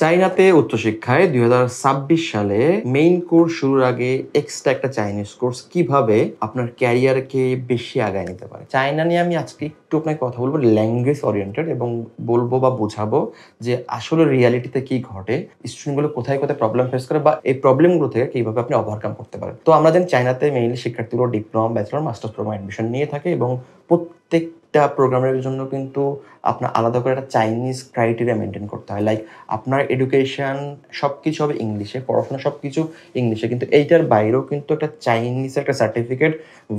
চাইনাতে উচ্চশিক্ষায় ২০২৬ সালে main course শুরুর আগে এক্সট্রা একটা চাইনিজ কোর্স কিভাবে আপনার ক্যারিয়ারকে বেশি আগায় নিতে পারে। চায়না নিয়ে আমি আজকে একটু আপনাকে কথা বলবো ল্যাঙ্গুয়েজ ওরিয়েন্টেড এবং বলবো বা বোঝাবো যে আসলে রিয়ালিটিতে কি ঘটে, স্টুডেন্টগুলো কোথায়, কোথায় প্রবলেম ফেস করে বা এই প্রবলেমগুলো থেকে কিভাবে আপনি ওভারকাম করতে পারেন। তো আমরা জানি চায়নাতে মেইনলি শিক্ষার্থীগুলো ডিপ্লোমা, ব্যাচেলর, মাস্টার্স প্রোগ্রামে অ্যাডমিশন নিয়ে থাকে এবং প্রত্যেকটা প্রোগ্রামের জন্য কিন্তু আপনার আলাদা করে একটা চাইনিজ ক্রাইটেরিয়া মেইনটেইন করতে হয়। লাইক আপনার এডুকেশন সবকিছু হবে ইংলিশে, পড়াশোনা সবকিছু ইংলিশে। কিন্তু এইটার বাইরেও কিন্তু একটা চাইনিজ একটা সার্টিফিকেট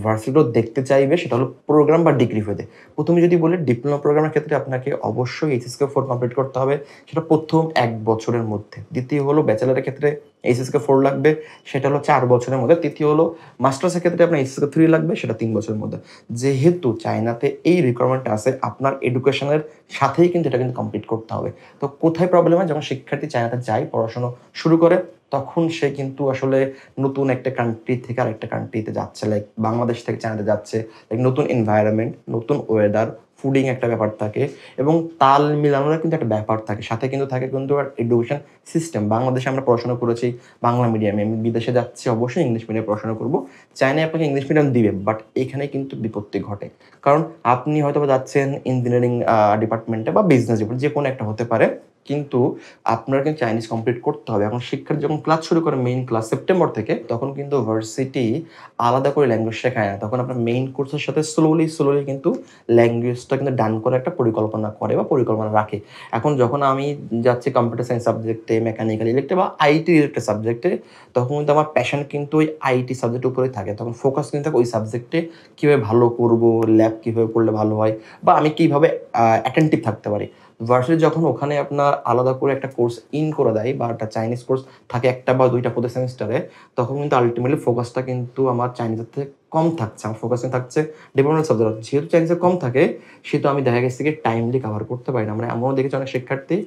ভার্সিটিও দেখতে চাইবে, সেটা হলো প্রোগ্রাম বা ডিগ্রি হতে। ১ম এ যদি বলি ডিপ্লোমা প্রোগ্রামের ক্ষেত্রে আপনাকে অবশ্যই এইচএসকে 4 কমপ্লিট করতে হবে। সেটা ১ম ১ বছরের মধ্যে। দ্বিতীয় হলো ব্যাচেলরের ক্ষেত্রে এইচএসকে 4 লাগবে, সেটা হলো ৪ বছরের মধ্যে। তৃতীয় হলো মাস্টার্সের ক্ষেত্রে আপনার এইচএসকে 3 লাগবে, সেটা ৩ বছরের মধ্যে। যেহেতু চায়নাতে এই রিকোয়ারমেন্টটা আছে, আপনার এডুকেশনের সাথেই কিন্তু এটা কিন্তু কমপ্লিট করতে হবে। তো কোথায় প্রবলেম হয়? যখন শিক্ষার্থী চায়নাতে যায়, পড়াশোনা শুরু করে, তখন সে কিন্তু আসলে নতুন একটা কান্ট্রি থেকে আরেকটা কান্ট্রিতে যাচ্ছে। লাইক বাংলাদেশ থেকে চায়নাতে যাচ্ছে। লাইক নতুন এনভায়রনমেন্ট, নতুন ওয়েদার, ফুডিং একটা ব্যাপার থাকে এবং তাল মিলানোর কিন্তু একটা ব্যাপার থাকে। সাথে কিন্তু থাকে কিন্তু এডুকেশন সিস্টেম। বাংলাদেশে আমরা পড়াশোনা করেছি বাংলা মিডিয়ামে। আমি বিদেশে যাচ্ছি অবশ্যই ইংলিশ মিডিয়ামে পড়াশোনা করব। চায়নায় আপনাকে ইংলিশ মিডিয়াম দিবে। বাট এখানে কিন্তু বিপত্তি ঘটে। কারণ আপনি হয়তোবা যাচ্ছেন ইঞ্জিনিয়ারিং ডিপার্টমেন্টে বা বিজনেস ডিপার্টমেন্ট, যেকোনো একটা হতে পারে। কিন্তু আপনার কিন্তু চাইনিজ কমপ্লিট করতে হবে। এখন শিক্ষার্থী যখন ক্লাস শুরু করে মেইন ক্লাস সেপ্টেম্বর থেকে, তখন কিন্তু ভার্সিটি আলাদা করে ল্যাঙ্গুয়েজ শেখায় না। তখন আপনার মেইন কোর্সের সাথে স্লোলি কিন্তু ল্যাঙ্গুয়েজটা কিন্তু ডান করার একটা পরিকল্পনা করে বা পরিকল্পনা রাখে। এখন যখন আমি যাচ্ছি কম্পিউটার সায়েন্স সাবজেক্টে, মেকানিক্যাল, ইলেকট্রিক বা আইটি রিলেটেড সাবজেক্টে, তখন কিন্তু আমার প্যাশন কিন্তু ওই আইটি সাবজেক্টের উপরেই থাকে। তখন ফোকাস কিন্তু থাকে ওই সাবজেক্টে কিভাবে ভালো করব, ল্যাব কিভাবে করলে ভালো হয় বা আমি কিভাবে অ্যাটেনটিভ থাকতে পারি। ভার্সিটি যখন ওখানে আপনার আলাদা করে একটা কোর্স ইন করে দেয় বা একটা চাইনিজ কোর্স থাকে ১ টা বা ২ টা প্রতি সেমেস্টারে, তখন কিন্তু আল্টিমেটলি ফোকাসটা কিন্তু আমার চাইনিজের থেকে কম থাকছে। আমার ফোকাসিং থাকছে ডেভেলপমেন্ট সাবজেক্ট। যেহেতু চাইনিজে কম থাকে, সেহেতু আমি দেখা গেছে কি টাইমলি কভার করতে পারি না। আমরা এমনও দেখেছি অনেক শিক্ষার্থী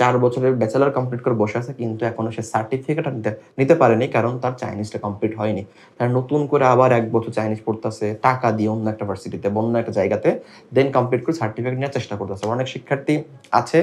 ৪ বছরের ব্যাচেলর কমপ্লিট করে বসে আছে, কিন্তু এখনো সে সার্টিফিকেটটা নিতে পারেনি, কারণ তার চাইনিজটা কমপ্লিট হয়নি। তার নতুন করে আবার ১ বছর চাইনিজ পড়তেছে, টাকা দিয়ে অন্য একটা ভার্সিটিতে বা অন্য একটা জায়গাতে, দেন কমপ্লিট করে সার্টিফিকেট নেওয়ার চেষ্টা করতেছে। অনেক শিক্ষার্থী আছে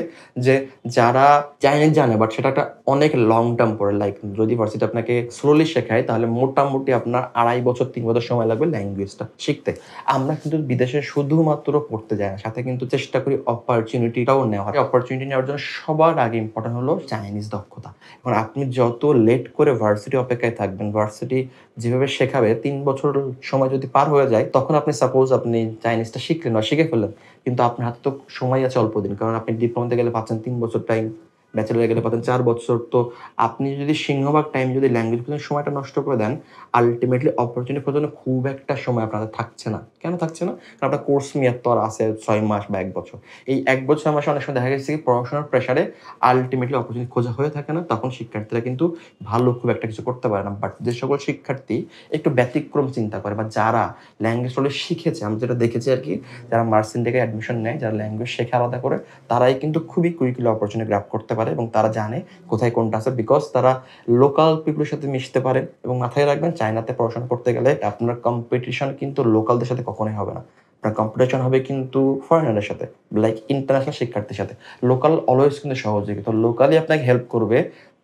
যে যারা চাইনিজ জানে, বাট সেটা একটা অনেক লং টার্ম পড়ে। লাইক যদি ভার্সিটি আপনাকে স্লোলি শেখায়, তাহলে মোটামুটি আপনার ২.৫ বছর ৩ বছর সময় লাগবে ল্যাঙ্গুয়েজটা শিখতে। আমরা কিন্তু বিদেশে শুধুমাত্র পড়তে যাই না, সাথে কিন্তু চেষ্টা করি অপরচুনিটিটাও নেওয়ার। অপরচুনিটি নেওয়ার জন্য সবার আগে ইম্পোর্টেন্ট হলো চাইনিজ দক্ষতা। এখন আপনি যত লেট করে ভার্সিটি অপেক্ষায় থাকবেন, ভার্সিটি যেভাবে শেখাবে ৩ বছর সময় যদি পার হয়ে যায়, তখন আপনি সাপোজ আপনি চাইনিজটা শিখলেন বা শিখে ফেললেন। কিন্তু আপনার হাতে তো সময় আছে অল্প দিন। কারণ আপনি ডিপ্লোমাতে গেলে পাচ্ছেন ৩ বছর টাইম, ব্যাচেলরে গেলে পাচ্ছেন ৪ বছর। তো আপনি যদি সিংহভাগ টাইম যদি ল্যাঙ্গুয়েজ পেছনে সময়টা নষ্ট করে দেন, আল্টিমেটলি অপরচুনিটি খোঁজার জন্য খুব একটা সময় আপনার হাতে থাকছে না। কেন থাকছে না? কারণ আপনার কোর্স মেয়াদ তো আর আছে ৬ মাস বা ১ বছর। এই ১ বছর মাসে অনেক সময় দেখা গেছে কি পড়াশোনার প্রেশারে আল্টিমেটলি অপরচুনিটি খোঁজা হয়ে থাকে না। তখন শিক্ষার্থীরা কিন্তু ভালো খুব একটা কিছু করতে পারে না। বাট যে সকল শিক্ষার্থী একটু ব্যতিক্রম চিন্তা করে বা যারা ল্যাঙ্গুয়েজ অলরেডি শিখেছে, আমি যেটা দেখেছি আরকি, যারা মার্সিন থেকে অ্যাডমিশন নেয়, যারা ল্যাঙ্গুয়েজ শেখে আলাদা করে, তারাই কিন্তু খুবই কুইকলি অপরচুনিটি গ্র্যাব করতে পারে এবং তারা জানে কোথায় কোনটা আছে। বিকজ তারা লোকাল পিপলের সাথে মিশতে পারে। এবং মাথায় রাখবেন, চায়নাতে পড়াশোনা করতে গেলে আপনার কম্পিটিশন কিন্তু লোকালদের সাথে কখনোই হবে না। আপনার কম্পিটিশন হবে কিন্তু ফরেনারের সাথে, লাইক ইন্টারন্যাশনাল শিক্ষার্থীর সাথে। লোকাল অলওয়েজ কিন্তু সহযোগী। তো লোকালি আপনাকে হেল্প করবে।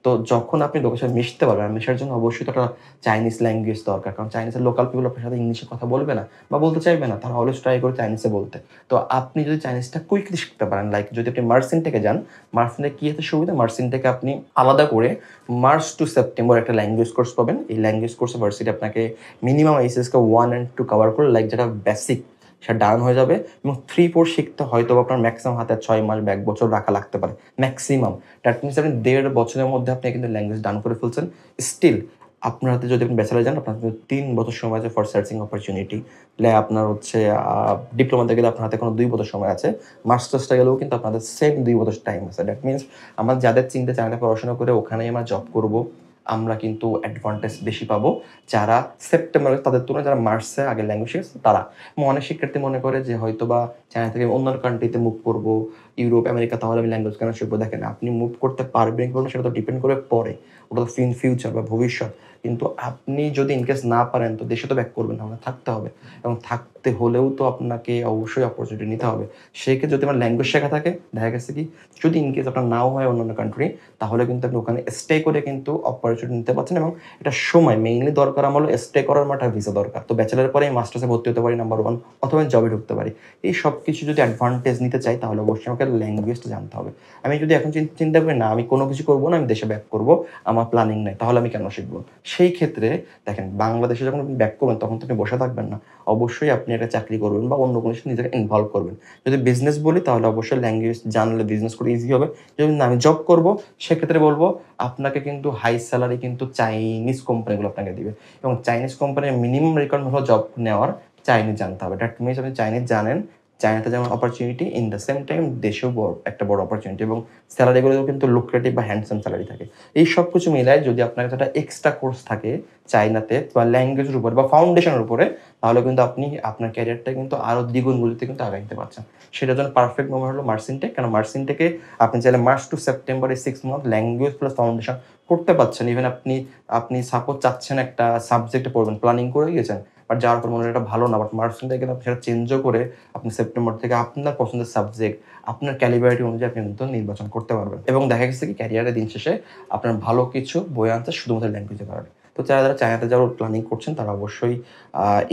তো যখন আপনি লোকের সাথে মিশতে পারবেন, আর মিশার জন্য অবশ্যই তো একটা চাইনিজ ল্যাঙ্গুয়েজ দরকার। কারণ চাইনিজের লোকাল পিপল আপনার সাথে ইংলিশে কথা বলবে না বা বলতে চাইবে না। তারা অলওয়েজ ট্রাই করে চাইনিজে বলতে। তো আপনি যদি চাইনিজটা কুইকলি শিখতে পারেন, লাইক যদি আপনি মার্সিন থেকে যান, মার্সিনে কি এত সুবিধা? মার্সিন থেকে আপনি আলাদা করে মার্চ টু সেপ্টেম্বর একটা ল্যাঙ্গুয়েজ কোর্স পাবেন। এই ল্যাঙ্গুয়েজ কোর্সে ভার্সিটি আপনাকে মিনিমাম এইচএসকে 1 and 2 কভার করে, লাইক যেটা বেসিক, সেটা ডাউন হয়ে যাবে এবং 3-4 শিখতে হয়তোবা আপনার ম্যাক্সিমাম হাতে ৬ মাস বা ১ বছর রাখা লাগতে পারে। ম্যাক্সিমাম। দ্যাট মিনস আপনি ১.৫ বছরের মধ্যে আপনি কিন্তু ল্যাঙ্গুয়েজ ডাউন করে ফেলছেন। স্টিল আপনার হাতে যদি আপনি ব্যাচেলর যান, আপনার হাতে ৩ বছর সময় আছে ফর সার্চিং অপরচুনিটি। আপনার হচ্ছে ডিপ্লোমাতে গেলে আপনার হাতে এখনো ২ বছর সময় আছে। মাস্টার্সটা গেলেও কিন্তু আপনাদের সেম ২ বছর টাইম আছে। দ্যাট মিনস আমার যাদের চিন্তা চায়নাতে পড়াশোনা করে ওখানেই আমরা জব করব, আমরা কিন্তু অ্যাডভান্টেজ বেশি পাবো যারা সেপ্টেম্বর তাদের তুলনায় যারা মার্চে আগে ল্যাঙ্গুয়েজ শিখেছে তারা। অনেক শিক্ষার্থী মনে করে যে হয়তো বা চায়না থেকে অন্য কান্ট্রিতে মুভ করবো, ইউরোপ, আমেরিকা, তাহলে আমি ল্যাঙ্গুয়েজ কেন শিখবো। দেখেন আপনি মুভ করতে পারবেন কি পারবেন সেটা তো ডিপেন্ড করে পরে, ওটা তো ফিউচার বা ভবিষ্যৎ। কিন্তু আপনি যদি ইনকেস না পারেন তো দেশে তো ব্যাক করবেন না, আপনার থাকতে হবে এবং থাকতে হলেও তো আপনাকে অবশ্যই অপরচুনিটি নিতে হবে। সেক্ষেত্রে যদি আমার ল্যাঙ্গুয়েজ শেখা থাকে, দেখা গেছে কি যদি ইনকেস আপনার নাও হয় অন্যান্য কান্ট্রি, তাহলে কিন্তু আপনি ওখানে স্টে করে কিন্তু অপরচুনিটি নিতে পারছেন এবং এটা সময় মেইনলি দরকার আমার হলো স্টে করার মাঠে ভিসা দরকার। তো ব্যাচেলারের পরে মাস্টার্সে ভর্তি হতে পারি নাম্বার 1, অথবা জবে ঢুকতে পারি। এই সব কিছু যদি অ্যাডভান্টেজ নিতে চাই তাহলে অবশ্যই আমাকে ল্যাঙ্গুয়েজটা জানতে হবে। আমি যদি এখন চিন্তা করি না আমি কোনো কিছু করবো না, আমি দেশে ব্যাক করবো, আমার প্ল্যানিং নাই, তাহলে আমি কেন শিখবো? সেই ক্ষেত্রে দেখেন বাংলাদেশে যখন আপনি ব্যাক করবেন তখন তো আপনি বসে থাকবেন না। অবশ্যই আপনি একটা চাকরি করবেন বা অন্য কোনো কিছু নিজেকে ইনভলভ করবেন। যদি বিজনেস বলি তাহলে অবশ্যই ল্যাঙ্গুয়েজ জানলে বিজনেস করে ইজি হবে। যদি না আমি জব করবো সেক্ষেত্রে বলবো আপনাকে কিন্তু হাই স্যালারি কিন্তু চাইনিজ কোম্পানিগুলো আপনাকে দিবে এবং চাইনিজ কোম্পানির মিনিমাম রিকোয়ারমেন্ট হলো জব নেওয়ার চাইনিজ জানতে হবে। দ্যাট মিনস আপনি চাইনিজ জানেন, চায়নাতে যেমন opportunity in the same time দেশেও একটা বড় অপরচুনিটি এবং স্যালারিগুলো কিন্তু লুক্রেটিভ বা হ্যান্ডসাম স্যালারি থাকে। এই সব কিছু মিলায় যদি আপনার কাছে একটা এক্সট্রা কোর্স থাকে চায়নাতে বা ল্যাঙ্গুয়েজের উপরে বা ফাউন্ডেশনের উপরে, তাহলে কিন্তু আপনি আপনার ক্যারিয়ারটা কিন্তু আরও দ্বিগুণ গতিতে কিন্তু আগাই নিতে পারছেন। সেটার জন্য পারফেক্ট মোমেন্ট হলো মার্সিনটেক। কারণ মার্সিনটেকে আপনি চাইলে মার্চ টু সেপ্টেম্বর এই 6 মান্থ ল্যাঙ্গুয়েজ প্লাস ফাউন্ডেশন করতে পারছেন। ইভেন আপনি সাপোজ চাচ্ছেন একটা সাবজেক্টে পড়বেন, প্ল্যানিং করে গেছেন, বাট যাওয়ার পর মনে হয় এটা ভালো না, বাট মার্সিনটেকে আপনি সেটা চেঞ্জও করে আপনি সেপ্টেম্বর থেকে আপনার পছন্দের সাবজেক্ট আপনার ক্যালিবারিটি অনুযায়ী আপনি কিন্তু নির্বাচন করতে পারবেন এবং দেখা গেছে কি ক্যারিয়ারের দিন শেষে আপনার ভালো কিছু বই আনছে শুধুমাত্র ল্যাঙ্গুয়েজের কারণে। তো যারা চায়নাতে যাওয়ার প্ল্যানিং করছেন তারা অবশ্যই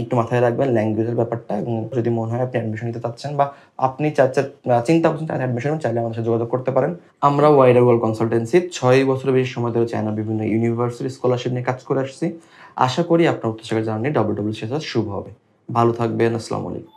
একটু মাথায় রাখবেন ল্যাঙ্গুয়েজের ব্যাপারটা এবং যদি মনে হয় আপনি অ্যাডমিশন নিতে চাচ্ছেন বা আপনি চিন্তা করছেন চায়না অ্যাডমিশন চাইলে আমাদের সাথে যোগাযোগ করতে পারেন। আমরা ওয়াইডার ওয়ার্ল্ড কনসালটেন্সি 6 বছরের বেশি সময় ধরে চায়না বিভিন্ন ইউনিভার্সিটি স্কলারশিপ নিয়ে কাজ করে আসছি। আশা করি আপনার উচ্চশিক্ষা জার্নি WWC শুভ হবে। ভালো থাকবেন। আসসালামু আলাইকুম।